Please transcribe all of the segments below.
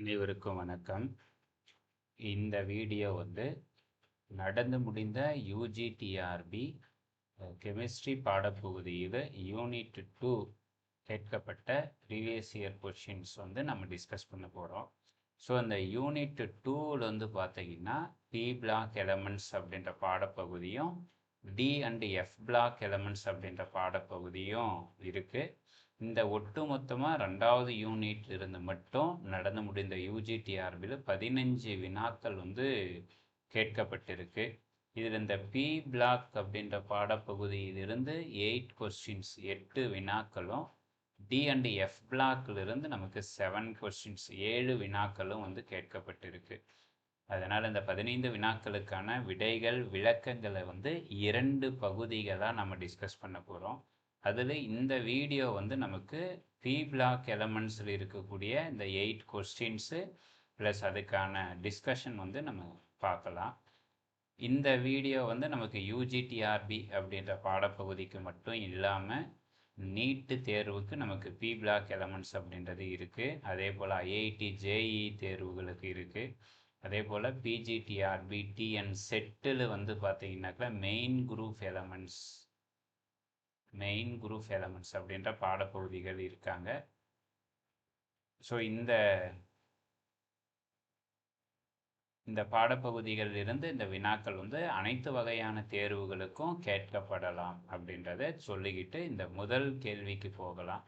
அனைவருக்கும் வணக்கம். இந்த வீடியோ நடந்து முடிந்த யூஜிடிஆர்பி கெமிஸ்ட்ரி பாடப்பகுதியில் யூனிட் 2 கேட்கப்பட்ட ப்ரீவியஸ் இயர் கொஷின்ஸ் நம்ம டிஸ்கஸ் பண்ண போகிறோம். ஸோ அந்த யூனிட் 2 பார்த்தீங்கன்னா பி பிளாக் எலமெண்ட்ஸ் அப்படின்ற பாடப்பகுதியும் D and F block elements அப்படின்ற பாடப்பகுதியும் இருக்குது. இந்த ஒட்டுமொத்தமாக 2வது யூனிட் இருந்து மட்டும் நடந்து முடிந்த யூஜிடிஆர்பியில் 15 வினாக்கள் கேட்கப்பட்டிருக்கு. இதில் இந்த பி பிளாக் அப்படின்ற பாடப்பகுதியிலிருந்து 8 கொஸ்டின்ஸ் 8 வினாக்களும், டி அண்ட் எஃப் பிளாக்கிலிருந்து நமக்கு 7 கொஸ்டின்ஸ் 7 வினாக்களும் கேட்கப்பட்டிருக்கு. அதனால் இந்த 15 வினாக்களுக்கான விடைகள் விளக்கங்களை 2 பகுதிகளாக நம்ம டிஸ்கஸ் பண்ண போகிறோம். அதில் இந்த வீடியோ நமக்கு பி பிளாக் எலமெண்ட்ஸில் இருக்கக்கூடிய இந்த 8 கொஸ்டின்ஸு ப்ளஸ் அதுக்கான டிஸ்கஷன் நம்ம பார்க்கலாம். இந்த வீடியோ நமக்கு யூஜிடிஆர்பி அப்படின்ற பாடப்பகுதிக்கு மட்டும் இல்லாமல் நீட்டு தேர்வுக்கு நமக்கு பி பிளாக் எலமெண்ட்ஸ் அப்படின்றது இருக்குது. அதே போல் ஐஐடி ஜேஇ தேர்வுகளுக்கு இருக்குது. அதே போல் பிஜிடிஆர்பி டிஎன் செட்டில் பார்த்தீங்கன்னாக்கா மெயின் குரூப் எலமெண்ட்ஸ் அப்படின்ற பாடப்பகுதிகள் இருக்காங்க. ஸோ இந்த பாடப்பகுதிகள் இருந்து இந்த வினாக்கள் அனைத்து வகையான தேர்வுகளுக்கும் கேட்கப்படலாம் அப்படின்றத சொல்லிக்கிட்டு இந்த முதல் கேள்விக்கு போகலாம்.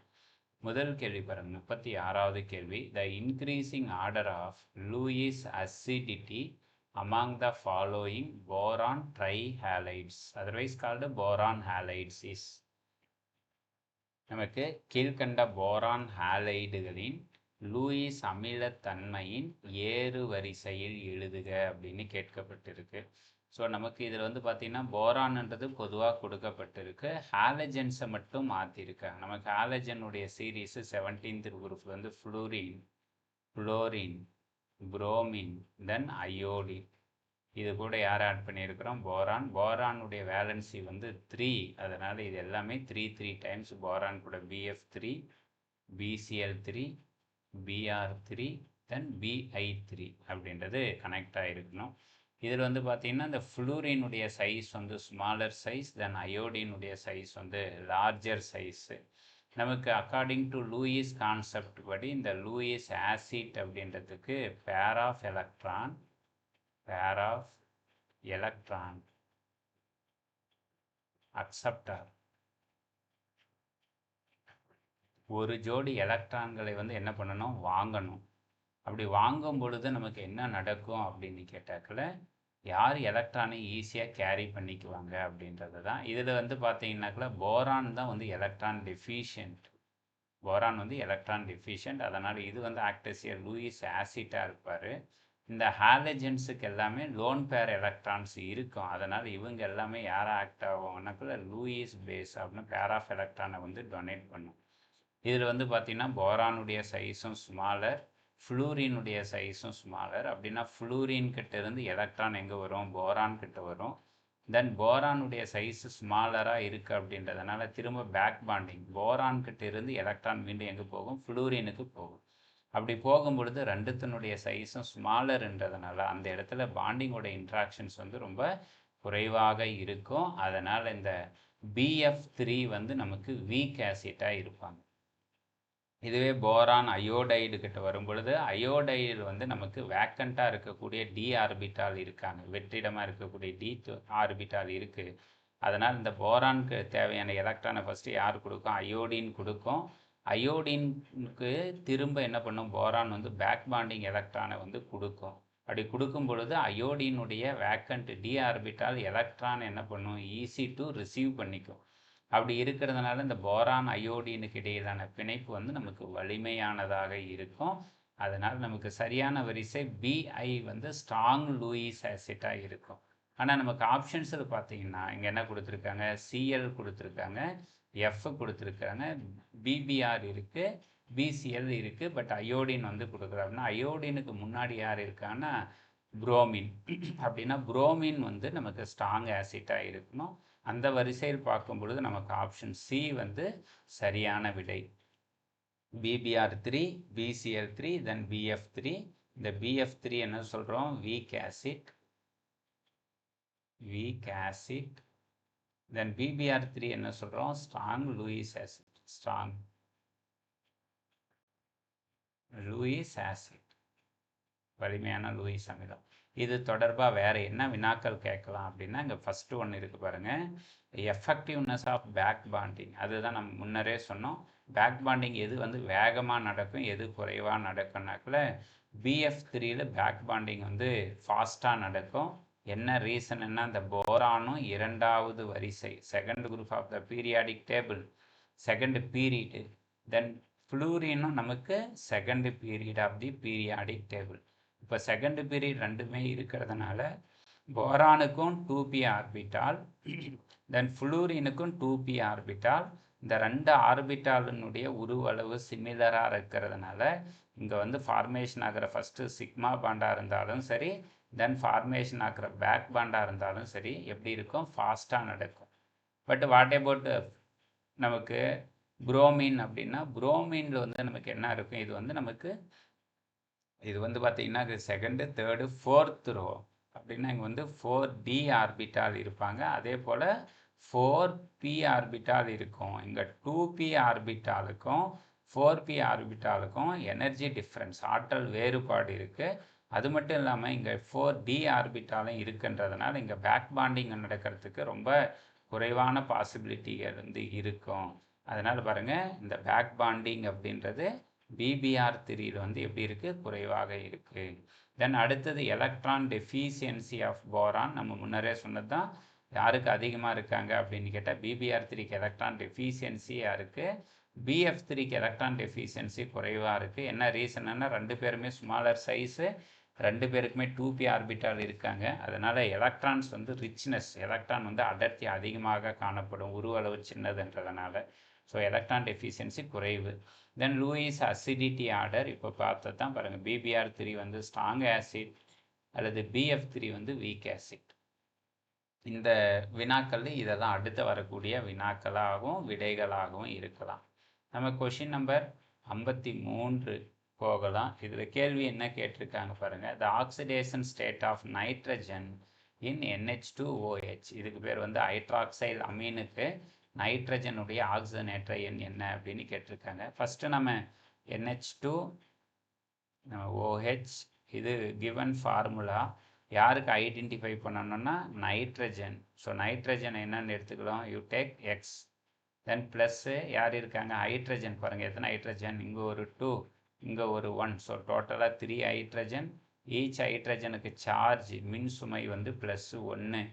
முதல் கேள்வி பாருங்க, 36வது கேள்வி. The increasing order of Lewis acidity among the following boron trihalides, otherwise called boron halides, is நமக்கு கீழ்கண்ட போரான் ஹாலைடுகளின் லூயிஸ் அமிலத்தன்மையின் ஏறு வரிசையில் எழுதுக அப்படின்னு கேட்கப்பட்டிருக்கு. ஸோ நமக்கு இதில் பார்த்தீங்கன்னா போரான்ன்றது பொதுவாக கொடுக்கப்பட்டிருக்கு. ஹாலஜன்ஸை மட்டும் மாற்றிருக்காங்க. நமக்கு ஹாலஜனுடைய series 17th group fluorine, chlorine, bromine, then iodine. இது கூட யார் ஆட் பண்ணியிருக்கிறோம்? போரான். போரானுடைய வேலன்சி 3, அதனால் இது எல்லாமே 3 டைம்ஸ் போரான் கூட BF3, BCl3, Br3, தென் Bi3 அப்படின்றது கனெக்ட் ஆகிருக்கணும். இதில் பார்த்தீங்கன்னா இந்த ஃப்ளூரினுடைய சைஸ் ஸ்மாலர் சைஸ், தென் அயோடினுடைய சைஸ் லார்ஜர் சைஸு. நமக்கு அக்கார்டிங் டு லூயிஸ் கான்செப்ட் படி இந்த லூயிஸ் ஆசிட் அப்படின்றதுக்கு பேர் ஆஃப் எலக்ட்ரான் அக்செப்டார், ஒரு ஜோடி எலக்ட்ரான்களை என்ன பண்ணணும்? வாங்கணும். அப்படி வாங்கும் பொழுது நமக்கு என்ன நடக்கும் அப்படின்னு கேட்டாக்கல, யார் எலக்ட்ரானை ஈஸியாக கேரி பண்ணிக்குவாங்க அப்படின்றது தான். இதில் பார்த்தீங்கன்னாக்கல போரான் தான் electron deficient. Boron electron deficient. அதனால் இது ஆக்டசிய லூயிஸ் ஆசிட்டாக இருப்பார். இந்த ஹாலஜன்ஸுக்கு எல்லாமே லோன் பேர் எலக்ட்ரான்ஸ் இருக்கும். அதனால் இவங்க எல்லாமே யாரை ஆக்ட் ஆகும்னாக்குள்ள லூயிஸ் பேஸ் அப்படின்னு பேர் ஆஃப் எலக்ட்ரானை டொனேட் பண்ணும். இதில் பார்த்தீங்கன்னா போரானுடைய சைஸும் ஸ்மாலர், ஃப்ளூரினுடைய சைஸும் ஸ்மாலர். அப்படின்னா ஃப்ளூரின் கிட்ட இருந்து எலக்ட்ரான் எங்கே வரும்? போரான் கிட்ட வரும். தென் போரானுடைய சைஸு ஸ்மாலராக இருக்குது அப்படின்றதுனால திரும்ப பேக் பாண்டிங், போரான் கிட்ட இருந்து எலக்ட்ரான் மீண்டும் எங்கே போகும்? ஃப்ளூரினுக்கு போகும். அப்படி போகும்பொழுது ரெண்டுத்தினுடைய சைஸும் ஸ்மாலர்ன்றதுனால அந்த இடத்துல பாண்டிங்கோட இன்ட்ராக்ஷன்ஸ் ரொம்ப குறைவாக இருக்கும். அதனால் இந்த BF3 நமக்கு வீக் ஆசிட்டாக இருப்பாங்க. இதுவே போரான் அயோடைடு கிட்ட வரும் பொழுது அயோடைடு நமக்கு வேக்கண்ட்டாக இருக்கக்கூடிய டி ஆர்பிட்டால் இருக்காங்க, வெற்றிடமாக இருக்கக்கூடிய டி ஆர்பிட்டால் இருக்குது. அதனால் இந்த போரானுக்கு தேவையான எலக்ட்ரானை ஃபஸ்ட்டு யார் கொடுக்கும்? அயோடின் கொடுக்கும். அயோடினுக்கு திரும்ப என்ன பண்ணும்? போரான் பேக் பாண்டிங் எலக்ட்ரானை கொடுக்கும். அப்படி கொடுக்கும் பொழுது அயோடினுடைய வேக்கண்ட் டி ஆர்பிட்டால் எலக்ட்ரான் என்ன பண்ணும்? ஈஸி டு ரிசீவ் பண்ணிக்கும். அப்படி இருக்கிறதுனால இந்த போரான் அயோடினுக்கு இடையிலான பிணைப்பு நமக்கு வலிமையானதாக இருக்கும். அதனால் நமக்கு சரியான வரிசை BI ஸ்ட்ராங் லூயிஸ் ஆசிட்டாக இருக்கும். ஆனால் நமக்கு ஆப்ஷன்ஸில் பார்த்தீங்கன்னா இங்கே என்ன கொடுத்துருக்காங்க? CL கொடுத்துருக்காங்க, F கொடுத்துருக்காங்க, BBr இருக்குது, BCl இருக்குது. பட் அயோடின் கொடுக்குறாருன்னா அயோடினுக்கு முன்னாடி யார் இருக்காங்கன்னா புரோமின். அப்படின்னா புரோமின் நமக்கு ஸ்ட்ராங் ஆசிட்டாக இருக்கணும். அந்த வரிசையில் பார்க்கும் பொழுது நமக்கு ஆப்ஷன் C சரியான விடை. BBr3, BCl3, then BF3. இந்த BF3 என்ன சொல்கிறோம்? weak acid. Then BBr3 என்ன சொல்கிறோம்? strong Lewis acid. strong Lewis acid. வலிமையான லூயிஸ் அமிலம். இது தொடர்பாக வேறு என்ன வினாக்கள் கேட்கலாம் அப்படின்னா, இங்கே ஃபஸ்ட்டு ஒன்று இருக்குது பாருங்கள், எஃபெக்டிவ்னஸ் ஆஃப் பேக் பாண்டிங். அதுதான் நம்ம முன்னரே சொன்னோம். பேக் பாண்டிங் எது வந்து வேகமாக நடக்கும், எது குறைவாக நடக்கும்னாக்கில் BF3யில் பேக் பாண்டிங் வந்து ஃபாஸ்ட்டாக நடக்கும். என்ன ரீசன்னா, இந்த போரானும் இரண்டாவது வரிசை, second group of the periodic table, second period, then ஃப்ளூரினும் நமக்கு second period of the periodic table. இப்போ செகண்ட் பீரியட் ரெண்டுமே இருக்கிறதுனால போரானுக்கும் 2p ஆர்பிட்டால், தென் ஃப்ளூரினுக்கும் 2p ஆர்பிட்டால். இந்த ரெண்டு ஆர்பிட்டாலினுடைய உருவளவு சிமிலராக இருக்கிறதுனால இங்கே வந்து ஃபார்மேஷன் ஆகிற ஃபஸ்ட்டு சிக்மா பாண்டாக இருந்தாலும் சரி, தென் ஃபார்மேஷன் ஆகிற பேக் பாண்டாக இருந்தாலும் சரி, எப்படி இருக்கும்? ஃபாஸ்ட்டாக நடக்கும். பட் வாட் அபவுட் நமக்கு புரோமின் அப்படின்னா, புரோமினில் வந்து நமக்கு என்ன இருக்கும்? இது வந்து நமக்கு இது வந்து பார்த்திங்கன்னா செகண்டு, தேர்டு, ஃபோர்த் ரோ அப்படின்னா இங்கே வந்து 4d ஆர்பிட்டால் இருப்பாங்க. அதே போல் 4p ஆர்பிட்டால் இருக்கும். இங்கே 2p ஆர்பிட்டாலுக்கும் 4p ஆர்பிட்டாலுக்கும் எனர்ஜி டிஃப்ரென்ஸ், ஆற்றல் வேறுபாடு இருக்குது. அது மட்டும் இல்லாமல் இங்கே 4d ஆர்பிட்டாலும் இருக்குன்றதுனால இங்கே பேக் பாண்டிங் நடக்கிறதுக்கு ரொம்ப குறைவான பாசிபிலிட்டிகள் வந்து இருக்கும். அதனால் பாருங்கள், இந்த பேக் பாண்டிங் அப்படின்றது BBr3 வந்து எப்படி இருக்குது? குறைவாக இருக்குது. தென் அடுத்தது எலக்ட்ரான் டெஃபிஷியன்சி ஆஃப் போரான். நம்ம முன்னரே சொன்னது தான். யாருக்கு அதிகமாக இருக்காங்க அப்படின்னு கேட்டால் BBr3க்கு எலக்ட்ரான் டெஃபிஷியன்சி யாருக்கு? BF3க்கு எலக்ட்ரான் டெஃபிஷியன்சி குறைவாக இருக்குது. என்ன ரீசன்னா, ரெண்டு பேருமே ஸ்மாலர் சைஸு, ரெண்டு பேருக்குமே 2p ஆர்பிட்டால் இருக்காங்க. அதனால் எலக்ட்ரான்ஸ் வந்து ரிச்னஸ், எலக்ட்ரான் வந்து அடர்த்தி அதிகமாக காணப்படும், உருவளவு சின்னதுன்றதுனால. ஸோ எலக்ட்ரான் டெஃபிஷியன்சி குறைவு. தென் லூயிஸ் அசிடிட்டி ஆர்டர் இப்போ பார்த்தது தான் பாருங்கள். BBr3 வந்து ஸ்ட்ராங் ஆசிட் அல்லது BF3 வந்து வீக் ஆசிட். இந்த வினாக்கள் இதை தான் அடுத்து வரக்கூடிய வினாக்களாகவும் விடைகளாகவும் இருக்கலாம். நம்ம கொஷின் நம்பர் 53 போகலாம். இதில் கேள்வி என்ன கேட்டிருக்காங்க பாருங்கள். The oxidation state of nitrogen in NH2OH. இதுக்கு பேர் வந்து ஹைட்ராக்சைல் அமீனுக்கு நைட்ரஜனுடைய ஆக்சிஜனேற்ற எண் என்ன அப்படின்னு கேட்டிருக்காங்க. ஃபஸ்ட்டு நம்ம NH2OH இது கிவன் ஃபார்முலா. யாருக்கு ஐடென்டிஃபை பண்ணணும்னா நைட்ரஜன். ஸோ நைட்ரஜன் என்னன்னு எடுத்துக்கலாம். You take X, then plus யார் இருக்காங்க? ஹைட்ரஜன். பாருங்கள் எத்தனை ஹைட்ரஜன், இங்கே ஒரு 2, இங்கே ஒரு 1. ஸோ டோட்டலாக 3 ஹைட்ரஜன். ஈச் ஹைட்ரஜனுக்கு சார்ஜ் மின் சுமை வந்து +1.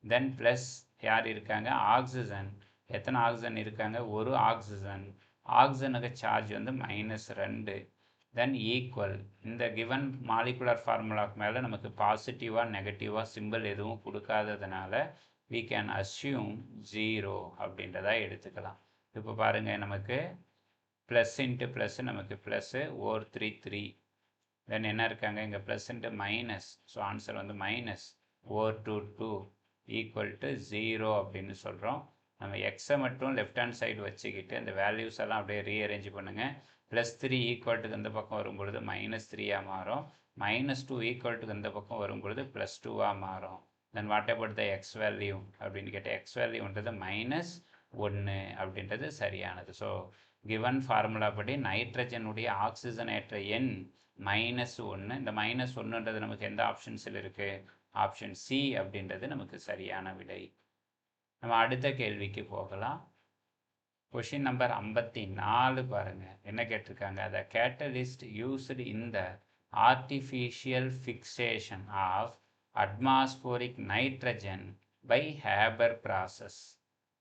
தென் ப்ளஸ் யார் இருக்காங்க? ஆக்சிஜன். எத்தனை ஆக்சிஜன் இருக்காங்க? ஒரு ஆக்சிஜன். ஆக்சிஜனுக்கு சார்ஜ் வந்து -2. Then equal. இந்த கிவன் மாலிகுலர் ஃபார்முலாக்கு மேலே நமக்கு பாசிட்டிவாக நெகட்டிவாக சிம்பிள் எதுவும் கொடுக்காததுனால we can assume 0 அப்படின்றதா எடுத்துக்கலாம். இப்போ பாருங்கள், நமக்கு ப்ளஸ் இன்ட்டு ப்ளஸ்ஸு நமக்கு ப்ளஸ்ஸு O33. தென் என்ன இருக்காங்க? இங்கே plus into minus. So answer வந்து -O22 ஈக்குவல் டு 0 அப்படின்னு சொல்கிறோம். நம்ம எக்ஸை மட்டும் லெஃப்ட் ஹேண்ட் சைடு வச்சுக்கிட்டு அந்த வேல்யூஸ் எல்லாம் அப்படியே ரீஅரேஞ்ச் பண்ணுங்கள். +3 ஈக்குவல் டு இந்த பக்கம் வரும்பொழுது -3ஆக மாறும். -2 ஈக்குவல் டு இந்த பக்கம் வரும்பொழுது +2ஆக மாறும். Then what about the X value அப்படின்னு கேட்டால் எக்ஸ் வேல்யூன்றது -1 அப்படின்றது சரியானது. ஸோ கிவன் ஃபார்முலா படி நைட்ரஜனுடைய ஆக்சிஜனேற்ற எண் -1. இந்த -1ன்றது நமக்கு எந்த ஆப்ஷன்ஸில் இருக்குது? ஆப்ஷன் சி அப்படின்றது நமக்கு சரியான விடை. நம்ம அடுத்த கேள்விக்கு போகலாம். கொஷின் நம்பர் 54 பாருங்கள், என்ன கேட்டிருக்காங்க? The catalyst used in the artificial fixation of atmospheric nitrogen by Haber process.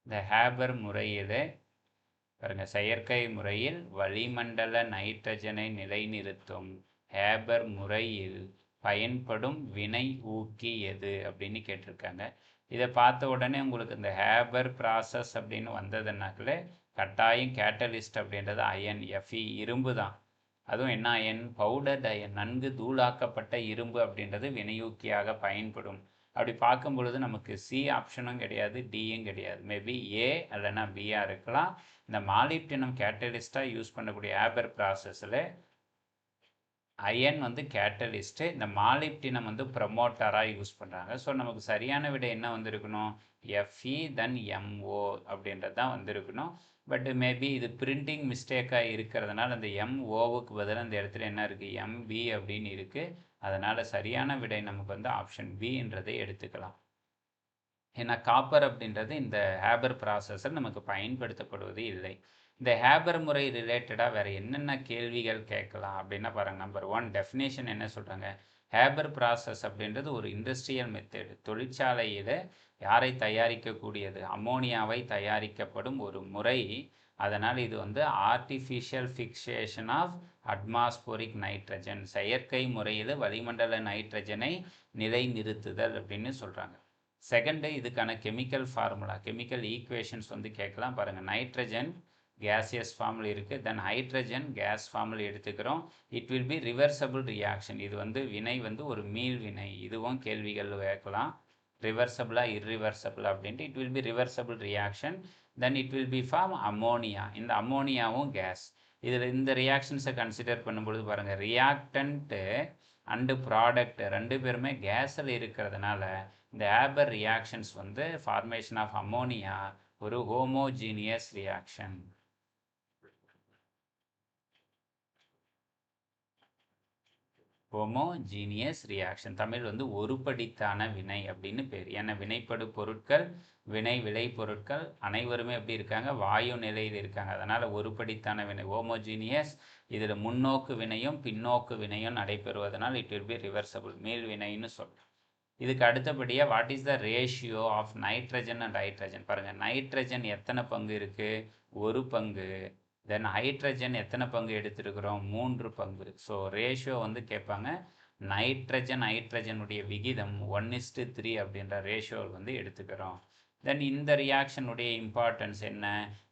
இந்த ஹேபர் முறையில் பாருங்கள், செயற்கை முறையில் வளிமண்டல நைட்ரஜனை நிலைநிறுத்தும் ஹேபர் முறையில் பயன்படும் வினை ஊக்கி எது அப்படின்னு கேட்டிருக்காங்க. இதை பார்த்த உடனே உங்களுக்கு இந்த ஹேபர் ப்ராசஸ் அப்படின்னு வந்ததுனாக்கலே கட்டாயம் கேட்டலிஸ்ட் அப்படின்றது அயன் Fe, இரும்பு தான். அதுவும் என்ன அயன்? பவுடர்ட் அயன், நன்கு தூளாக்கப்பட்ட இரும்பு அப்படின்றது வினையூக்கியாக பயன்படும் அப்படி பார்க்கும் பொழுது நமக்கு சி ஆப்ஷனும் கிடையாது, டியும் கிடையாது. மேபி ஏ இல்லைன்னா பியாக இருக்கலாம். இந்த மாலிப்டினம் கேட்டலிஸ்டாக யூஸ் பண்ணக்கூடிய ஹேபர் ப்ராசஸில் அயன் வந்து கேட்டலிஸ்ட்டு, இந்த மாலிப்டினம் வந்து ப்ரமோட்டராக யூஸ் பண்ணுறாங்க. ஸோ நமக்கு சரியான விடை என்ன வந்திருக்கணும்? எஃப்இ தென் எம்ஓ அப்படின்றது தான் வந்திருக்கணும். பட் மேபி இது பிரிண்டிங் மிஸ்டேக்காக இருக்கிறதுனால அந்த எம்ஓவுக்கு பதிலாக இந்த இடத்துல என்ன இருக்குது? எம்பி அப்படின்னு இருக்குது. அதனால் சரியான விடை நமக்கு வந்து ஆப்ஷன் பின்றதை எடுத்துக்கலாம். ஏன்னா காப்பர் அப்படின்றது இந்த ஹேபர் ப்ராசஸர் நமக்கு பயன்படுத்தப்படுவது இல்லை. இந்த ஹேபர் முறை ரிலேட்டடாக வேறு என்னென்ன கேள்விகள் கேட்கலாம் அப்படின்னா பாருங்கள். நம்பர் 1 டெஃபினேஷன் என்ன சொல்கிறாங்க? ஹேபர் ப்ராசஸ் அப்படின்றது ஒரு இண்டஸ்ட்ரியல் மெத்தட், தொழிற்சாலையில் யாரை தயாரிக்கக்கூடியது? அமோனியாவை தயாரிக்கப்படும் ஒரு முறை. அதனால் இது வந்து artificial fixation of atmospheric nitrogen, செயற்கை முறையில் வளிமண்டல நைட்ரஜனை நிலைநிறுத்துதல் அப்படின்னு சொல்கிறாங்க. செகண்டு, இதுக்கான கெமிக்கல் ஃபார்முலா, கெமிக்கல் ஈக்குவேஷன்ஸ் வந்து கேட்கலாம். பாருங்கள், நைட்ரஜன் கேசியஸ் ஃபார்மில் இருக்குது, தென் ஹைட்ரஜன் கேஸ் ஃபார்மில் எடுத்துக்கிறோம். It will be reversible reaction. இது வந்து வினை வந்து ஒரு மீள் வினை. இதுவும் கேள்விகள் கேட்கலாம். ரிவர்சபிளாக இர்ரிவர்சபிள் அப்படின்ட்டு. It will be reversible reaction. Then it will be form ammonia. இந்த அமோனியாவும் கேஸ். இதில் இந்த ரியாக்ஷன்ஸை கன்சிடர் பண்ணும்பொழுது பாருங்கள், ரியாக்டன்ட்டு அண்டு ப்ராடக்ட் ரெண்டு பேருமே கேஸில் இருக்கிறதுனால இந்த ஹேபர் ரியாக்ஷன்ஸ் வந்து ஃபார்மேஷன் ஆஃப் அமோனியா ஒரு homogeneous reaction. Homogeneous reaction Tamil வந்து ஒருபடித்தான வினை அப்படின்னு பேர். ஏன்னா வினைப்படு பொருட்கள், வினை விளை பொருட்கள் அனைவருமே எப்படி இருக்காங்க? வாயு நிலையில் இருக்காங்க. அதனால் ஒருபடித்தான வினை ஹோமோஜீனியஸ். இதில் முன்னோக்கு வினையும் பின்னோக்கு வினையும் நடைபெறுவதனால் இட் வில் பி ரிவர்சபிள், மீள் வினைன்னு சொல்கிறோம். இதுக்கு அடுத்தபடியாக what is the ratio of nitrogen and hydrogen? பாருங்கள், நைட்ரஜன் எத்தனை பங்கு இருக்குது? ஒரு பங்கு. தென் ஹைட்ரஜன் எத்தனை பங்கு எடுத்துருக்கிறோம்? 3 பங்கு. ஸோ ரேஷியோ வந்து கேட்பாங்க. ஹைட்ரஜனுடைய விகிதம் 1:3 அப்படின்ற ரேஷியோ வந்து எடுத்துக்கிறோம். தென் இந்த ரியாக்ஷனுடைய இம்பார்ட்டன்ஸ் என்ன?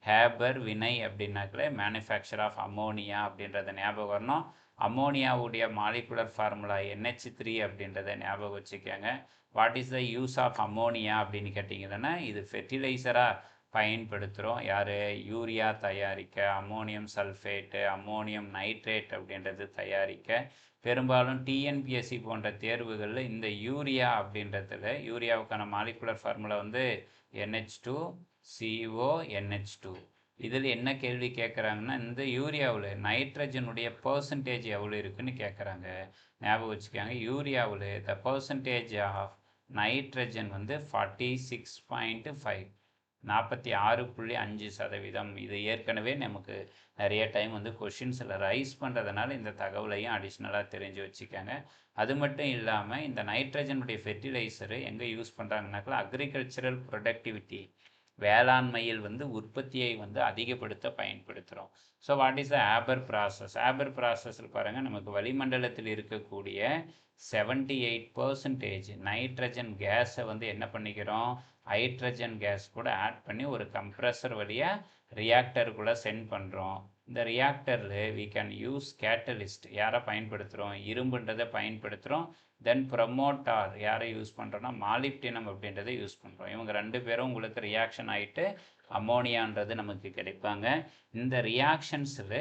ஹேபர் வினை அப்படின்னாக்கல மேனுஃபேக்சர் ஆஃப் அமோனியா அப்படின்றத ஞாபகம் வரணும். அமோனியாவுடைய மாலிகுலர் ஃபார்முலா NH3 அப்படின்றத ஞாபகம் வச்சுக்கோங்க. What is the use of ammonia அப்படின்னு கேட்டிங்கன்னா, இது ஃபெர்டிலைசராக பயன்படுத்துகிறோம். யார்? யூரியா தயாரிக்க, அமோனியம் சல்ஃபேட்டு, அமோனியம் நைட்ரேட் அப்படின்றது தயாரிக்க. பெரும்பாலும் டிஎன்பிஎஸ்சி போன்ற தேர்வுகளில் இந்த யூரியா அப்படின்றதுல யூரியாவுக்கான மாலிகுலர் ஃபார்முலா வந்து NH2CONH2. இதில் என்ன கேள்வி கேட்குறாங்கன்னா, இந்த யூரியாவில் நைட்ரஜனுடைய பர்சன்டேஜ் எவ்வளோ இருக்குதுன்னு கேட்குறாங்க. ஞாபகம் வச்சுக்காங்க, யூரியாவில் த பர்சன்டேஜ் ஆஃப் நைட்ரஜன் வந்து 46.5, 46.5%. இது ஏற்கனவே நமக்கு நிறைய டைம் வந்து கொஷின்ஸில் ரைஸ் பண்ணுறதுனால இந்த தகவலையும் அடிஷ்னலாக தெரிஞ்சு வச்சுக்கோங்க. அது மட்டும் இல்லாமல் இந்த நைட்ரஜனுடைய ஃபெர்டிலைசரு எங்கே யூஸ் பண்ணுறாங்கனாக்கா அக்ரிகல்ச்சரல் ப்ரொடக்டிவிட்டி, வேளாண்மையில் வந்து உற்பத்தியை வந்து அதிகப்படுத்த பயன்படுத்துகிறோம். So what is the Haber process? Haber ப்ராசஸில் பாருங்கள், நமக்கு வளிமண்டலத்தில் இருக்கக்கூடிய 78% நைட்ரஜன் கேஸை வந்து என்ன பண்ணிக்கிறோம்? ஹைட்ரஜன் கேஸ் கூட ஆட் பண்ணி ஒரு கம்ப்ரஸர் வழியாக ரியாக்டருக்குள்ளே சென்ட் பண்ணுறோம். இந்த ரியாக்டரில் வி கேன் யூஸ் கேட்டலிஸ்ட். யாரை பயன்படுத்துகிறோம்? இரும்புன்றதை பயன்படுத்துகிறோம். தென் ப்ரமோட்டார் யாரை யூஸ் பண்ணுறோன்னா மாலிப்டினம் அப்படின்றத யூஸ் பண்ணுறோம். இவங்க ரெண்டு பேரும் உங்களுக்கு ரியாக்ஷன் ஆகிட்டு அமோனியான்றது நமக்கு கிடைப்பாங்க. இந்த ரியாக்ஷன்ஸில்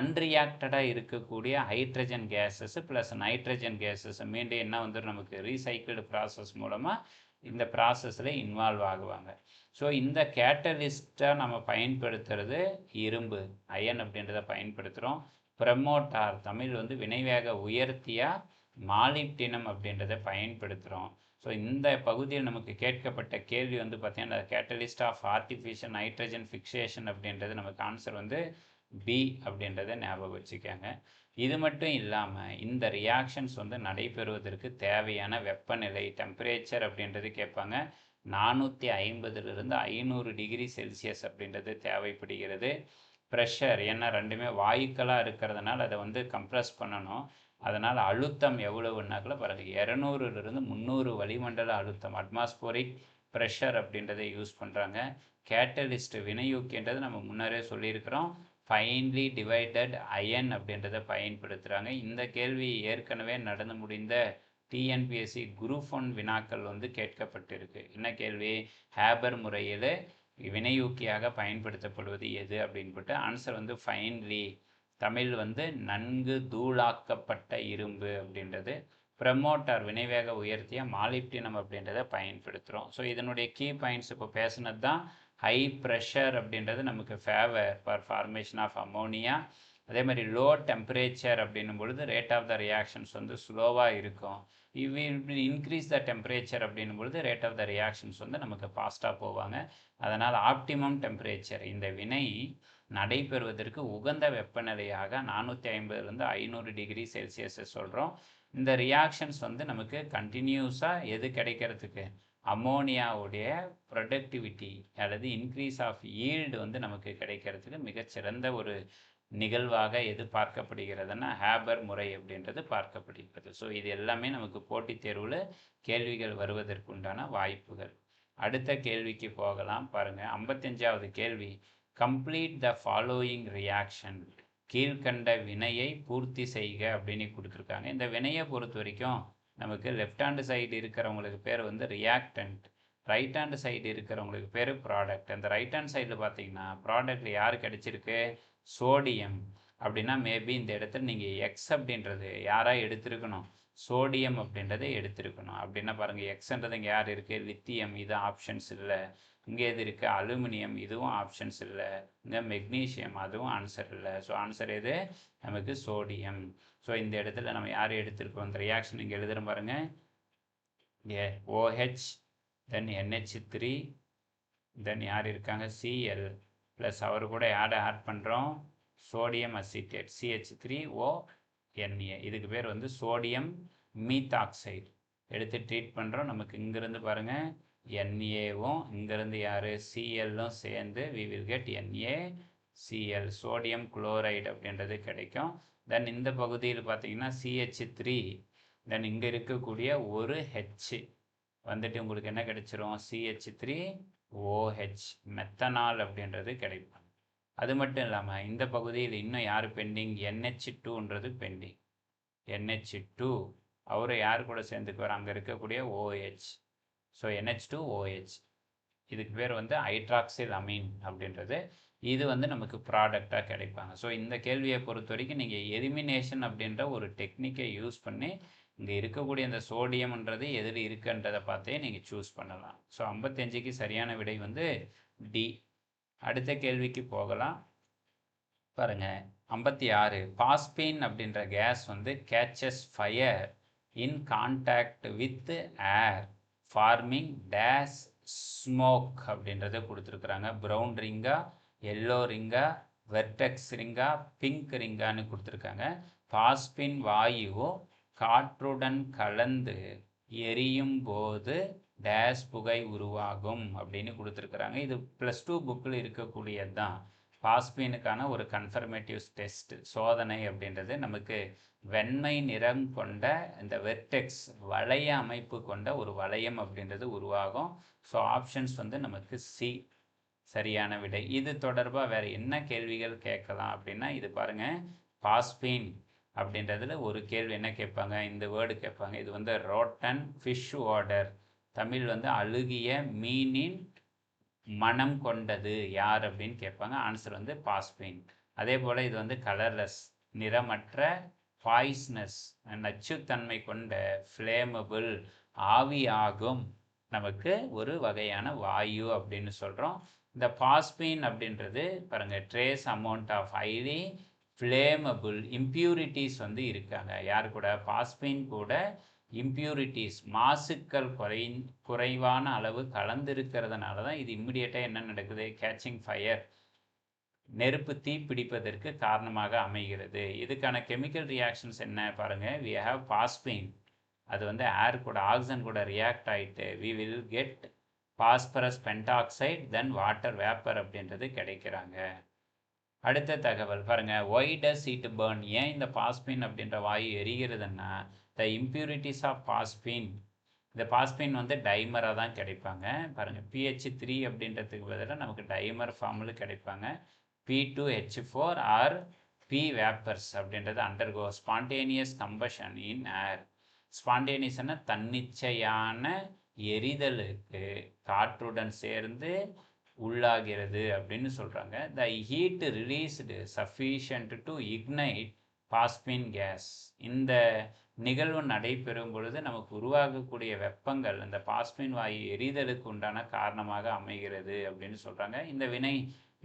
அன்ரியாக்டடாக இருக்கக்கூடிய hydrogen gases plus nitrogen gases மீண்டும் என்ன வந்துடும்? நமக்கு ரீசைக்கிள்டு ப்ராசஸ் மூலமாக இந்த ப்ராசஸில் இன்வால்வ் ஆகுவாங்க. ஸோ இந்த கேட்டலிஸ்ட்டாக நம்ம பயன்படுத்துறது இரும்பு, அயன் அப்படின்றத பயன்படுத்துகிறோம். ப்ரமோட்டார் தமிழ் வந்து வினைவேக உயர்த்தியாக மாலிப்டினம் அப்படின்றத பயன்படுத்துகிறோம். ஸோ இந்த பகுதியில் நமக்கு கேட்கப்பட்ட கேள்வி வந்து பார்த்தீங்கன்னா, catalyst of artificial nitrogen fixation அப்படின்றது நமக்கு ஆன்சர் வந்து பி அப்படின்றத ஞாபகம் வச்சுக்கோங்க. இது மட்டும் இல்லாமல் இந்த ரியாக்ஷன்ஸ் வந்து நடைபெறுவதற்கு தேவையான வெப்பநிலை, டெம்பரேச்சர் அப்படின்றது கேட்பாங்க. 450 500 டிகிரி செல்சியஸ் அப்படின்றது தேவைப்படுகிறது. ப்ரெஷர், ஏன்னா ரெண்டுமே வாயுக்களாக இருக்கிறதுனால அதை வந்து கம்ப்ரஸ் பண்ணணும். அதனால் அழுத்தம் எவ்வளவுனாக்கில் பாருங்கள், 200 300 வளிமண்டல அழுத்தம், அட்மாஸ்போரிக் ப்ரெஷர் அப்படின்றத யூஸ் பண்ணுறாங்க. கேட்டலிஸ்ட் வினையூக்கின்றது நம்ம முன்னரே சொல்லியிருக்கிறோம், ஃபைன்லி டிவைடட் அயன் அப்படின்றத பயன்படுத்துகிறாங்க. இந்த கேள்வி ஏற்கனவே நடந்து முடிந்த டிஎன்பிஎஸ்சி குரூப் 1 வினாக்கள் வந்து கேட்கப்பட்டிருக்கு. என்ன கேள்வி? ஹேபர் முறையில் வினையூக்கியாக பயன்படுத்தப்படுவது எது அப்படின்னு போட்டு ஆன்சர் வந்து ஃபைன்லி, தமிழ் வந்து நன்கு தூளாக்கப்பட்ட இரும்பு அப்படின்றது. ப்ரமோட்டார் வினைவேக உயர்த்திய மாலிப்டினம் அப்படின்றத பயன்படுத்துகிறோம். ஸோ இதனுடைய கீ பாயிண்ட்ஸ் இப்போ பேசுனது தான். ஹை ப்ரெஷர் அப்படின்றது நமக்கு favour for formation of ammonia. அதே மாதிரி லோ டெம்பரேச்சர் அப்படின்னும் பொழுது ரேட் ஆஃப் த ரியாக்ஷன்ஸ் வந்து ஸ்லோவாக இருக்கும். இன்க்ரீஸ் த டெம்பரேச்சர் அப்படின்னும் பொழுது ரேட் ஆஃப் த ரியாக்ஷன்ஸ் வந்து நமக்கு ஃபாஸ்ட்டாக போவாங்க. அதனால் ஆப்டிமம் டெம்பரேச்சர், இந்த வினை நடைபெறுவதற்கு உகந்த வெப்பநிலையாக 450லேருந்து 500 டிகிரி செல்சியஸை சொல்கிறோம். இந்த ரியாக்ஷன்ஸ் வந்து நமக்கு கண்டினியூஸாக எது கிடைக்கிறதுக்கு, அமோனியாவுடைய ப்ரொடக்டிவிட்டி அல்லது இன்க்ரீஸ் ஆஃப் ஈல்டு வந்து நமக்கு கிடைக்கிறதுக்கு மிகச்சிறந்த ஒரு நிகழ்வாக எது பார்க்கப்படுகிறதுனா ஹேபர் முறை அப்படின்றது பார்க்கப்படுகிறது. ஸோ இது எல்லாமே நமக்கு போட்டித் தேர்வில் கேள்விகள் வருவதற்குண்டான வாய்ப்புகள். அடுத்த கேள்விக்கு போகலாம். பாருங்கள், 55வது கேள்வி. கம்ப்ளீட் த ஃபாலோயிங் ரியாக்ஷன், கீழ்கண்ட வினையை பூர்த்தி செய்க அப்படின்னு கொடுத்துருக்காங்க. இந்த வினையை பொறுத்த வரைக்கும் நமக்கு லெஃப்ட் ஹேண்டு சைடு இருக்கிறவங்களுக்கு பேர் வந்து ரியாக்டன்ட், ரைட் ஹேண்டு சைடு இருக்கிறவங்களுக்கு பேர் ப்ராடக்ட். அந்த ரைட் ஹேண்ட் சைடில் பார்த்தீங்கன்னா ப்ராடக்டில் யார் கிடைச்சிருக்கு? சோடியம். அப்படின்னா மேபி இந்த இடத்துல நீங்கள் எக்ஸ் அப்படின்றது யாராக எடுத்திருக்கணும்? சோடியம் அப்படின்றத எடுத்திருக்கணும். அப்படின்னா பாருங்கள், எக்ஸ்ன்றது இங்கே யார் இருக்குது? லித்தியம், இது ஆப்ஷன்ஸ் இல்லை. இங்கே எது இருக்குது? அலுமினியம், இதுவும் ஆப்ஷன்ஸ் இல்லை. இங்கே மெக்னீஷியம், அதுவும் ஆன்சர் இல்லை. ஸோ ஆன்சர் எது? நமக்கு சோடியம். ஸோ இந்த இடத்துல நம்ம யார் எடுத்திருக்கோம்? இந்த ரியாக்ஷன் இங்கே எழுதுகிற பாருங்கள், OH, தென் NH3, தென் யார் இருக்காங்க? Cl ப்ளஸ் அவர் கூட ஆட் பண்ணுறோம் சோடியம் அசிட்டேட் CH3ONA. இதுக்கு பேர் வந்து சோடியம் மீத்தாக்சைடு. எடுத்து ட்ரீட் பண்ணுறோம். நமக்கு இங்கேருந்து பாருங்கள் NAவும் இங்கேருந்து யார்? Clலும் சேர்ந்து we will get NaCl, sodium chloride அப்படின்றது கிடைக்கும். தென் இந்த பகுதியில் பார்த்தீங்கன்னா CH3, தென் இங்கே இருக்கக்கூடிய ஒரு H வந்துட்டு உங்களுக்கு என்ன கிடைச்சிரும்? CH3OH, மெத்தனால் அப்படின்றது கிடைக்கும். அது மட்டும் இல்லாமல் இந்த பகுதியில் இன்னும் யார் பெண்டிங்? NH2ன்றது பெண்டிங். NH2 அவரை யார் கூட சேர்ந்துக்குவார்? அங்கே இருக்கக்கூடிய OH. ஸோ NH2OH, இதுக்கு பேர் வந்து ஹைட்ராக்சில் அமீன் அப்படின்றது. இது வந்து நமக்கு ப்ராடக்டாக கிடைப்பாங்க. ஸோ இந்த கேள்வியை பொறுத்த வரைக்கும் நீங்கள் எலிமினேஷன் அப்படின்ற ஒரு டெக்னிக்கை யூஸ் பண்ணி இங்கே இருக்கக்கூடிய இந்த சோடியம்ன்றது எதில் இருக்குன்றதை பார்த்தே நீங்கள் சூஸ் பண்ணலாம். ஸோ 55க்கு சரியான விடை வந்து டி. அடுத்த கேள்விக்கு போகலாம். பாருங்கள், 56. பாஸ்பீன் அப்படின்ற கேஸ் வந்து catches fire in contact with air forming dense smoke அப்படின்றத கொடுத்துருக்குறாங்க. ப்ரௌன் ரிங்கா, எல்லோ ரிங்கா, வெர்டெக்ஸ் ரிங்கா, பிங்க் ரிங்கான்னு கொடுத்துருக்காங்க. பாஸ்பின் வாயு காற்றுடன் கலந்து எரியும் போது டேஸ் புகை உருவாகும் அப்படின்னு கொடுத்துருக்குறாங்க. இது +2 புக்கில் இருக்கக்கூடியது தான். பாஸ்பீனுக்கான ஒரு கன்ஃபர்மேட்டிவ் டெஸ்ட் சோதனை அப்படின்றது நமக்கு வெண்மை நிறம் கொண்ட இந்த வெர்டெக்ஸ் வளைய அமைப்பு கொண்ட ஒரு வளையம் அப்படின்றது உருவாகும். ஸோ ஆப்ஷன்ஸ் வந்து நமக்கு சி சரியான விடை. இது தொடர்பாக வேறு என்ன கேள்விகள் கேட்கலாம் அப்படின்னா, இது பாருங்கள், பாஸ்பீன் அப்படின்றதுல ஒரு கேள்வி என்ன கேட்பாங்க? இந்த வேர்டு கேட்பாங்க. இது வந்து ரோட்டன் ஃபிஷ் ஓடர், தமிழ் வந்து அழுகிய மீனின் மனம் கொண்டது யார் அப்படின்னு கேட்பாங்க. ஆன்சர் வந்து பாஸ்பீன். அதே போல் இது வந்து கலர்லெஸ், நிறமற்ற, பாய்ஸ்னஸ், நச்சுத்தன்மை கொண்ட, ஃப்ளேமபிள், ஆவியாகும் நமக்கு ஒரு வகையான வாயு அப்படின்னு சொல்கிறோம். இந்த பாஸ்பீன் அப்படின்றது பாருங்கள், trace amount of highly flammable impurities வந்து இருக்காங்க. யார் கூட? பாஸ்பீன் கூட இம்ப்யூரிட்டிஸ், மாசுக்கள் குறைவான அளவு கலந்துருக்கிறதுனால தான் இது இம்மிடியேட்டாக என்ன நடக்குது? கேச்சிங் ஃபயர், நெருப்பு தீ பிடிப்பதற்கு காரணமாக அமைகிறது. இதுக்கான கெமிக்கல் ரியாக்ஷன்ஸ் என்ன பாருங்கள். we have பாஸ்பீன், அது வந்து ஏர் கூட ஆக்சிஜன் கூட ரியாக்ட் ஆகிட்டு we will get phosphorus pentoxide, then water vapour அப்படின்றது கிடைக்கிறாங்க. அடுத்த தகவல் பாருங்கள், ஒய் டஸ் இட் பர்ன், ஏன் இந்த பாஸ்பீன் அப்படின்ற வாயு எரிகிறதுன்னா த இம்ப்யூரிட்டிஸ் ஆஃப் பாஸ்பீன், இந்த பாஸ்பீன் வந்து டைமராக தான் கிடைப்பாங்க. பாருங்கள், pH3 அப்படின்றதுக்கு பதிலாக நமக்கு டைமர் ஃபார்மில் கிடைப்பாங்க. P2H4 ஆர் P வேப்பர்ஸ் அப்படின்றது undergo spontaneous combustion in air. ஸ்பான்டேனியஸ்னா தன்னிச்சையான எரிதலுக்கு காற்றுடன் சேர்ந்து உள்ளாகிறது அப்படின்னு சொல்கிறாங்க. The heat released sufficient to ignite phosphine gas. இந்த நிகழ்வு நடைபெறும் பொழுது நமக்கு உருவாகக்கூடிய வெப்பங்கள் இந்த பாஸ்பின் வாயு எரிதலுக்கு உண்டான காரணமாக அமைகிறது அப்படின்னு சொல்கிறாங்க. இந்த வினை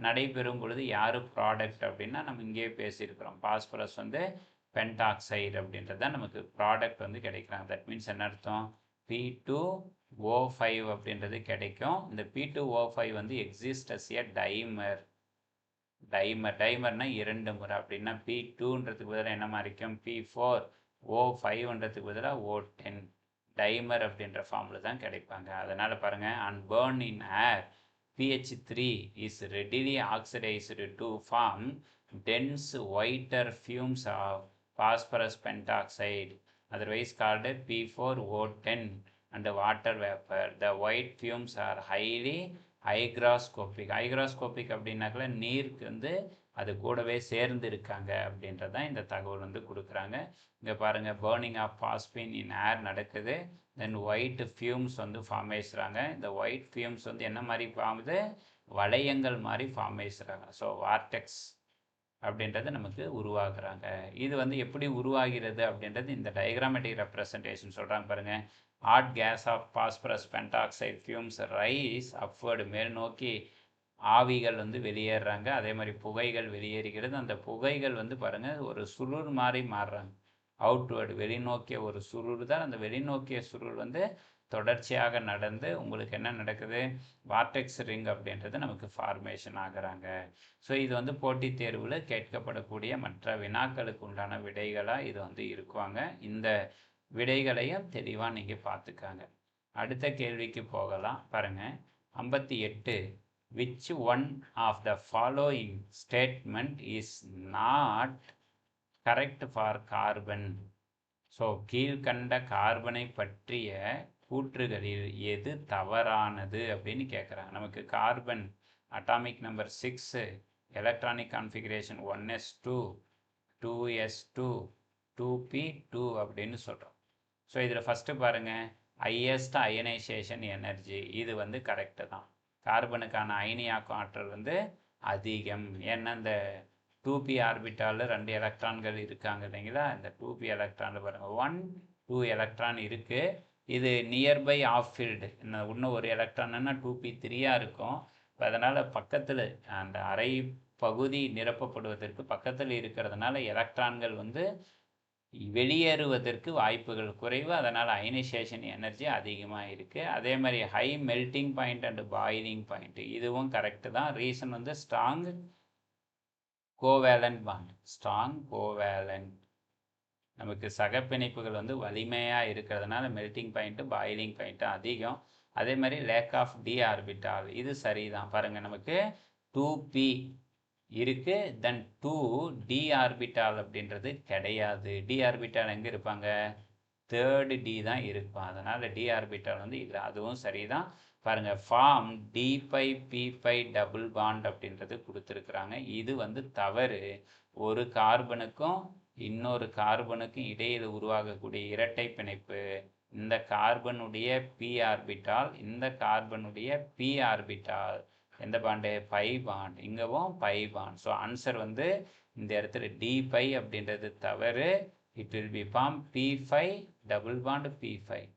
நடைபெறும் பொழுது யார் ப்ராடக்ட் அப்படின்னா நம்ம இங்கேயே பேசியிருக்கிறோம். பாஸ்பரஸ் வந்து பென்டாக்சைடு அப்படின்றது தான் நமக்கு ப்ராடக்ட் வந்து கிடைக்கிறாங்க. தட் மீன்ஸ் என்ன அர்த்தம்? P2O5 அப்படின்றது கிடைக்கும். இந்த P2O5 வந்து எக்ஸிஸ்ட் அஸ் எ டைமர். டைமர்னா 2 முறை அப்படின்னா P2ன்றதுக்கு பதிலாக என்ன மாறிக்கும்? P4. O5ன்றதுக்கு பதிலாக O10. டைமர் அப்படின்ற ஃபார்மில் தான் கிடைப்பாங்க. அதனால் பாருங்கள், and burn in air PH3 is readily oxidized to form dense whiter fumes of phosphorus pentoxide, otherwise called P4O10, and water vapor. The white fumes are highly hygroscopic. Hygroscopic அப்படின்னாக்கல நீருக்கு வந்து அது கூடவே சேர்ந்து இருக்காங்க அப்படின்றது தான் இந்த தகவல் வந்து கொடுக்குறாங்க. இங்கே பாருங்கள், பேர்னிங் ஆஃப் பாஸ்பின் இன் ஏர் நடக்குது. தென் ஒயிட் ஃபியூம்ஸ் வந்து ஃபார்ம் ஆகிடுறாங்க. இந்த ஒயிட் ஃபியூம்ஸ் வந்து என்ன மாதிரி ஃபார்முது? வளையங்கள் மாதிரி ஃபார்ம் ஆகிடுறாங்க. ஸோ வார்டெக்ஸ் அப்படின்றது நமக்கு உருவாக்குறாங்க. இது வந்து எப்படி உருவாகிறது அப்படின்றது இந்த டயக்ராமேட்டிக் ரெப்ரசன்டேஷன் சொல்கிறாங்க பாருங்கள். Hot gas of phosphorus pentoxide fumes rise upward, மேல் நோக்கி ஆவிகள் வந்து வெளியேறாங்க. அதே மாதிரி புகைகள் வெளியேறுகிறது. அந்த புகைகள் வந்து பாருங்கள் ஒரு சுருள் மாதிரி மாறுறாங்க. அவுட்வேர்டு வெளிநோக்கிய ஒரு சுருள் தான். அந்த வெளிநோக்கிய சுருள் வந்து தொடர்ச்சியாக நடந்து உங்களுக்கு என்ன நடக்குது? வார்டெக்ஸ் ரிங் அப்படின்றது நமக்கு ஃபார்மேஷன் ஆகுறாங்க. ஸோ இது வந்து போட்டித் தேர்வில் கேட்கப்படக்கூடிய மற்ற வினாக்களுக்கு உண்டான விடைகளாக இது வந்து இருக்குவாங்க. இந்த விடைகளையும் தெளிவாக நீங்கள் பார்த்துக்காங்க. அடுத்த கேள்விக்கு போகலாம். பாருங்கள், 58. Which one of the following statement is not correct for carbon? So கீழ்கண்ட கார்பனை பற்றிய கூற்றுகளில் எது தவறானது அப்படின்னு கேட்குறாங்க. நமக்கு carbon atomic number 6, electronic configuration 1s2, 2s2, 2p2 அப்படின்னு சொல்கிறோம். ஸோ இதில் ஃபஸ்ட்டு பாருங்கள், ஹையஸ்ட் அயனைசேஷன் எனர்ஜி, இது வந்து கரெக்டு தான். கார்பனுக்கான அயனியாக்கும் ஆற்றல் வந்து அதிகம். ஏன்னா இந்த 2p ஆர்பிட்டாலில் 2 எலக்ட்ரான்கள் இருக்காங்க இல்லைங்களா? இந்த 2p எலக்ட்ரானில் பாருங்கள் 1, 2 எலக்ட்ரான் இருக்குது. இது நியர்பை ஆஃப் ஃபீல்டு. இன்னும் ஒரு எலக்ட்ரான்னா 2p3 இருக்கும். இப்போ அதனால் பக்கத்தில் அந்த அரை பகுதி நிரப்பப்படுவதற்கு பக்கத்தில் இருக்கிறதுனால எலக்ட்ரான்கள் வந்து வெளியேறுவதற்கு வாய்ப்புகள் குறைவு. அதனால் அயனைசேஷன் எனர்ஜி அதிகமாக இருக்குது. அதே மாதிரி high melting point and boiling point, இதுவும் கரெக்டு தான். ரீசன் வந்து strong covalent bond. Strong covalent நமக்கு சகப்பிணைப்புகள் வந்து வலிமையாக இருக்கிறதுனால மெல்டிங் பாயிண்ட்டு பாயிலிங் பாயிண்ட்டு அதிகம். அதே மாதிரி லேக் ஆஃப் டி ஆர்பிட்டால், இது சரிதான். பாருங்கள், நமக்கு 2p இருக்குது, தென் 2d ஆர்பிட்டால் அப்படின்றது கிடையாது. டி ஆர்பிட்டால் எங்கே இருப்பாங்க? 3rd d தான் இருப்பான். அதனால் டி ஆர்பிட்டால் வந்து இல்லை, அதுவும் சரிதான். பாருங்கள், ஃபார்ம் d5p5 டபுள் பாண்ட் அப்படின்றது கொடுத்துருக்குறாங்க. இது வந்து தவறு. ஒரு கார்பனுக்கும் இன்னொரு கார்பனுக்கும் இடையில் உருவாகக்கூடிய இரட்டை பிணைப்பு. இந்த கார்பனுடைய p ஆர்பிட்டால், இந்த கார்பனுடைய p ஆர்பிட்டால் எந்த பாண்டு? Pi bond. இங்கவும் பை பாண்ட். ஸோ ஆன்சர் வந்து இந்த இடத்துல d5 அப்படின்றது தவறு. It will be form p5 double bond p5.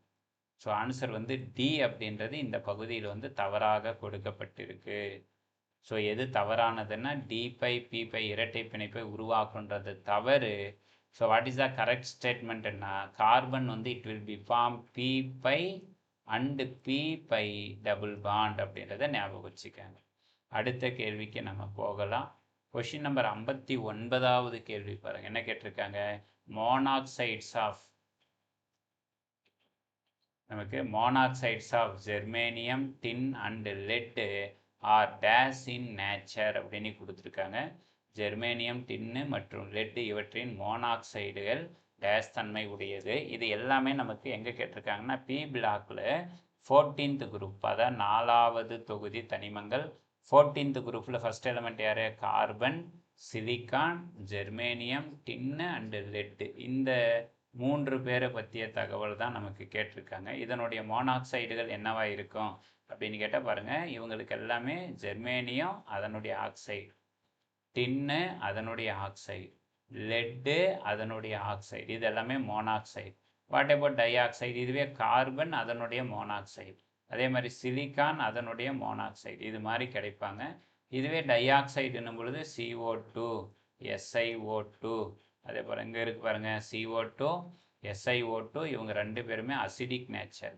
So answer வந்து டி அப்படின்றது இந்த பகுதியில் வந்து தவறாக கொடுக்கப்பட்டிருக்கு. ஸோ எது தவறானதுன்னா d5 p5 இரட்டை பிணைப்பை உருவாக்குன்றது தவறு. So what is the correct ஸ்டேட்மெண்ட்னா கார்பன் வந்து it will be form p5 and p5 double bond அப்படின்றத ஞாபகம் வச்சுக்கோங்க. அடுத்த கேள்விக்கு நம்ம போகலாம். கொஷின் நம்பர் 59வது கேள்வி பாருங்க, என்ன கேட்டிருக்காங்க? மோனாக்சைட்ஸ் ஆஃப் நமக்கு monoxides of germanium, tin and lead are these in nature அப்படின்னு கொடுத்துருக்காங்க. ஜெர்மேனியம், டின்னு மற்றும் லெட் இவற்றின் மோனாக்சைடுகள் டேஸ் தன்மை உடையது. இது எல்லாமே நமக்கு எங்கே கேட்டிருக்காங்கன்னா பி பிளாக்கில் 14th குரூப், அதாவது 4வது தொகுதி தனிமங்கள். 14th குரூப்பில் ஃபஸ்ட் எலிமெண்ட் யார்? Carbon, silicon, germanium, tin and lead. இந்த 3 பேரை பற்றிய தகவல் தான் நமக்கு கேட்டிருக்காங்க. இதனுடைய மோனாக்சைடுகள் என்னவா இருக்கும் அப்படின்னு கேட்டால் பாருங்கள், இவங்களுக்கு எல்லாமே ஜெர்மேனியம் அதனுடைய ஆக்சைடு, டின்னு அதனுடைய ஆக்சைடு, லெட்டு அதனுடைய ஆக்சைடு, இது எல்லாமே monoxide. What about di oxide? இதுவே கார்பன் அதனுடைய மோனாக்சைடு, அதே மாதிரி சிலிக்கான் அதனுடைய மோனாக்சைடு, இது மாதிரி கிடைப்பாங்க. இதுவே டை ஆக்சைடுன்னும் பொழுது CO2, SiO2, அதே போல் இங்கே இருக்கு பாருங்கள், CO2, SiO2, இவங்க 2 பேருமே அசிடிக் நேச்சர்,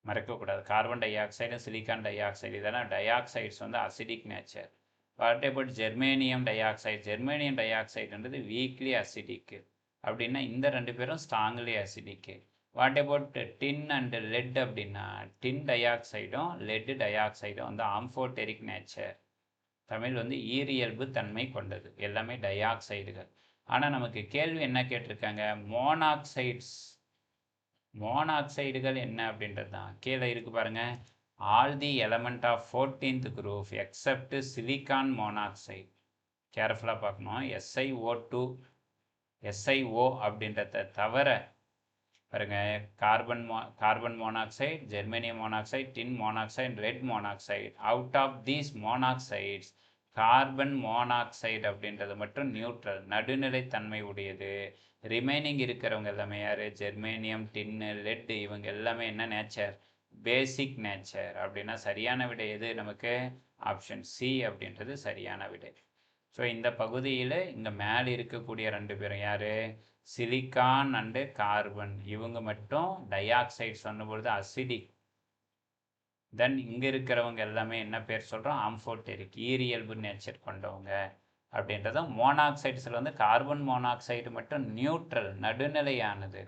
மறக்கக்கூடாது. Carbon dioxide, silicon dioxide, இதெல்லாம் டை ஆக்சைட்ஸ் வந்து acidic nature. What about germanium dioxide? Germanium டை ஆக்சைடுன்றது வீக்லி அசிடிக்கு, அப்படின்னா இந்த 2 பேரும் strongly acidic. What about tin and lead அப்படின்னா, டின் டை ஆக்சைடும் லெட் டை ஆக்சைடும் வந்து ஆம்ஃபோடெரிக் நேச்சர், தமிழ் வந்து ஈரியல்பு தன்மை கொண்டது, எல்லாமே டை ஆக்சைடுகள். ஆனால் நமக்கு கேள்வி என்ன கேட்டிருக்காங்க? மோனாக்சைடுகள் என்ன அப்படின்றது தான் கீழே இருக்கு பாருங்க. All the element of 14th group except silicon monoxide. கேர்ஃபுல்லாக பார்க்கணும். SiO அப்படின்றத தவிர பாருங்க, carbon monoxide, germanium monoxide, tin monoxide, lead monoxide. Out of these monoxides carbon monoxide அப்படின்றது மட்டும் நியூட்ரல், நடுநிலை தன்மை உடையது. ரிமைனிங் இருக்கிறவங்க எல்லாமே யார்? ஜெர்மேனியம், டின்னு, லெட், இவங்க எல்லாமே என்ன நேச்சர்? பேசிக் நேச்சர். அப்படின்னா சரியான விடை எது நமக்கு? ஆப்ஷன் சி அப்படின்றது சரியான விடை. ஸோ இந்த பகுதியில் இங்கே மேலே இருக்கக்கூடிய 2 பேரும் யார்? சிலிக்கான் அண்டு கார்பன், இவங்க மட்டும் டை ஆக்சைடு சொன்னபொழுது அசிடிக். தென் இங்கே இருக்கிறவங்க எல்லாமே என்ன பேர் சொல்கிறோம்? ஆம்ஃபோடெரிக், ஈரியல்பு நேச்சர் கொண்டவங்க அப்படின்றத. மோனாக்சைட்ஸில் வந்து கார்பன் மோனாக்சைடு மட்டும் நியூட்ரல், நடுநிலையானது.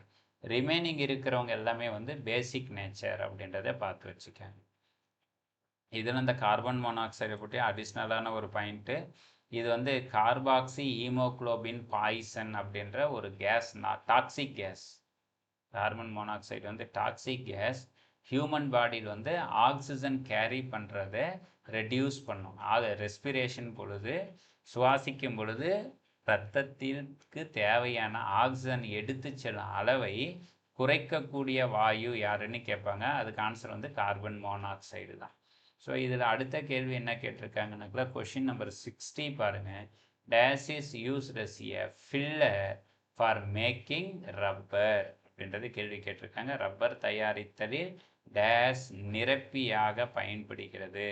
ரிமைனிங் இருக்கிறவங்க எல்லாமே வந்து பேசிக் நேச்சர் அப்படின்றத பார்த்து வச்சுக்கேன். இதில் இந்த கார்பன் மோனாக்சைடை பற்றி அடிஷ்னலான ஒரு பாயிண்ட்டு, இது வந்து கார்பாக்சி ஹீமோக்ளோபின் பாய்சன் அப்படின்ற ஒரு gas, toxic gas. Carbon monoxide வந்து டாக்ஸிக் கேஸ். ஹியூமன் பாடியில் வந்து ஆக்சிஜன் கேரி பண்ணுறதை ரெடியூஸ் பண்ணும். ரெஸ்பிரேஷன் பொழுது, சுவாசிக்கும் பொழுது இரத்தத்திற்கு தேவையான ஆக்சிஜன் எடுத்து செல்லும் அளவை குறைக்கக்கூடிய வாயு யாருன்னு கேட்பாங்க. அதுக்கு ஆன்சர் வந்து கார்பன் மோனாக்சைடு தான். ஸோ இதில் அடுத்த கேள்வி என்ன கேட்டிருக்காங்கன்னாக்கா, கொஷின் நம்பர் 60 பாருங்கள். This is used as a filler for making rubber அப்படின்றது கேள்வி கேட்டிருக்காங்க. ரப்பர் தயாரித்தலில் டேஸ் நிரப்பியாக பயன்படுகிறது.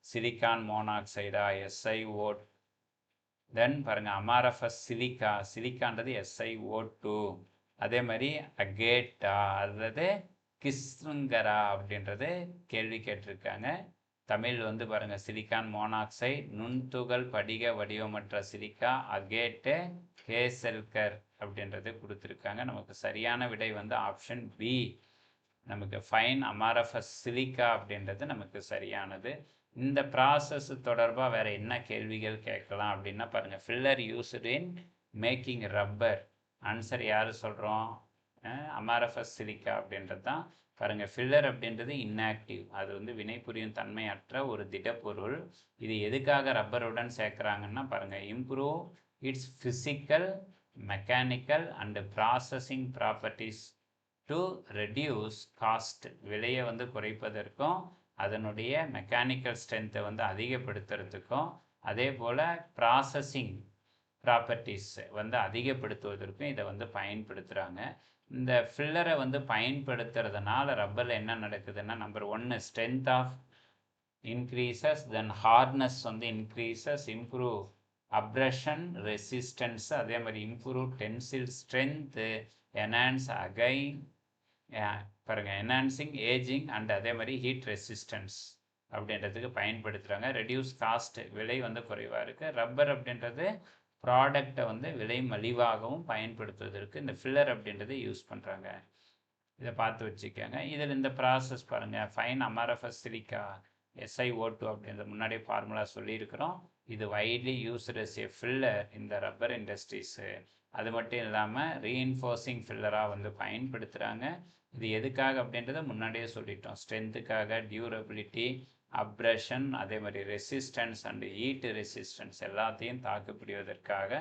Silicon மோனாக்சைடா, SiO. தென் பாருங்கள், அமாரஃபஸ் சிலிக்கா, சிலிக்கான்றது SiO2. அதே மாதிரி அகேட்டா அல்லது கிஸ்ருங்கரா அப்படின்றது கேள்வி கேட்டிருக்காங்க. தமிழ் வந்து பாருங்கள், சிலிக்கான் மோனாக்சைடு, நுண்துகள் படிக வடிவமற்ற சிலிக்கா, அகேட்டு, கேசல்கர் அப்படின்றது கொடுத்துருக்காங்க. நமக்கு சரியான விடை வந்து ஆப்ஷன் பி, நமக்கு ஃபைன் அமாரஃபஸ் சிலிக்கா அப்படின்றது நமக்கு சரியானது. இந்த ப்ராசஸ் தொடர்பாக வேறு என்ன கேள்விகள் கேட்கலாம் அப்படின்னா பாருங்கள், filler used in making rubber. Answer யார் சொல்கிறோம்? அமாரஃபஸ் சிலிக்கா அப்படின்றது தான். பாருங்கள், ஃபில்லர் அப்படின்றது இன்ஆக்டிவ், அது வந்து வினைபுரியும் தன்மையற்ற ஒரு திடப்பொருள். இது எதுக்காக ரப்பருடன் சேர்க்குறாங்கன்னா பாருங்கள், improve it's physical, mechanical and processing properties to reduce cost, விலையை வந்து குறைப்பதற்கும் அதனுடைய மெக்கானிக்கல் ஸ்ட்ரென்த்தை வந்து அதிகப்படுத்துறதுக்கும், அதே போல் ப்ராசஸிங் ப்ராப்பர்ட்டிஸ் வந்து அதிகப்படுத்துவதற்கும் இதை வந்து பயன்படுத்துகிறாங்க. இந்த ஃபில்லரை வந்து பயன்படுத்துறதுனால ரப்பரில் என்ன நடக்குதுன்னா, number 1 strength of increases, then hardness வந்து இன்க்ரீசஸ், இம்ப்ரூவ் அப்ரஷன் ரெசிஸ்டன்ஸ், அதே மாதிரி improve tensile strength, enhance again பாருங்கள் என்ஹான்சிங் ஏஜிங் அண்ட் அதே மாதிரி ஹீட் ரெசிஸ்டன்ஸ் அப்படின்றதுக்கு பயன்படுத்துகிறாங்க. ரெடியூஸ் காஸ்ட், விலை வந்து குறைவாக இருக்குது. ரப்பர் அப்படின்றது ப்ராடக்டை வந்து விலை மலிவாகவும் பயன்படுத்துவதற்கு இந்த ஃபில்லர் அப்படின்றத யூஸ் பண்ணுறாங்க. இதை பார்த்து வச்சுக்கோங்க. இதில் இந்த ப்ராசஸ் பாருங்கள், ஃபைன் அமாரஃபஸ் சிலிக்கா, SiO2 அப்படின்ற முன்னாடியே ஃபார்முலா சொல்லியிருக்கிறோம். இது வைட்லி யூஸ்டு எஸ் எ ஃபில்லர் இந்த ரப்பர் இண்டஸ்ட்ரீஸு. அது மட்டும் இல்லாமல் ரீஇன்ஃபோர்ஸிங் ஃபில்லராக வந்து பயன்படுத்துகிறாங்க. இது எதுக்காக அப்படின்றத முன்னாடியே சொல்லிட்டோம். ஸ்ட்ரென்த்துக்காக, டியூரபிலிட்டி, அப்ரஷன், அதே மாதிரி ரெசிஸ்டன்ஸ் அண்டு ஹீட் ரெசிஸ்டன்ஸ் எல்லாத்தையும் தாக்குப்பிடிவதற்காக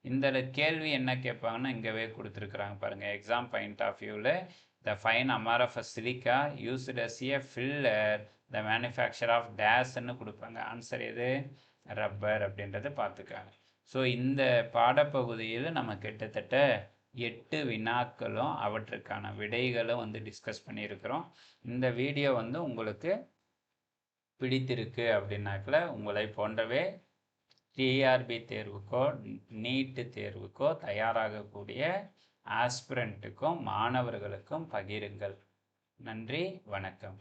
இந்த கேள்வி என்ன கேட்பாங்கன்னா இங்கவே கொடுத்துருக்குறாங்க பாருங்கள். எக்ஸாம் பாயிண்ட் ஆஃப் வியூவில் the fine amorphous silica used as a filler the manufacture of டேஸ்ன்னு கொடுப்பாங்க. ஆன்சர் எது? ரப்பர் அப்படின்றத பார்த்துக்காங்க. ஸோ இந்த பாடப்பகுதியில் நம்ம கிட்டத்தட்ட 8 வினாக்களும் அவற்றுக்கான விடைகளும் வந்து டிஸ்கஸ் பண்ணியிருக்கிறோம். இந்த வீடியோ வந்து உங்களுக்கு பிடித்திருக்கு அப்படின்னாக்கல உங்களை போன்றவே டிஆர்பி தேர்வுக்கோ நீட்டு தேர்வுக்கோ தயாராகக்கூடிய ஆஸ்பிரண்ட்டுக்கும் மாணவர்களுக்கும் பகிருங்கள். நன்றி, வணக்கம்.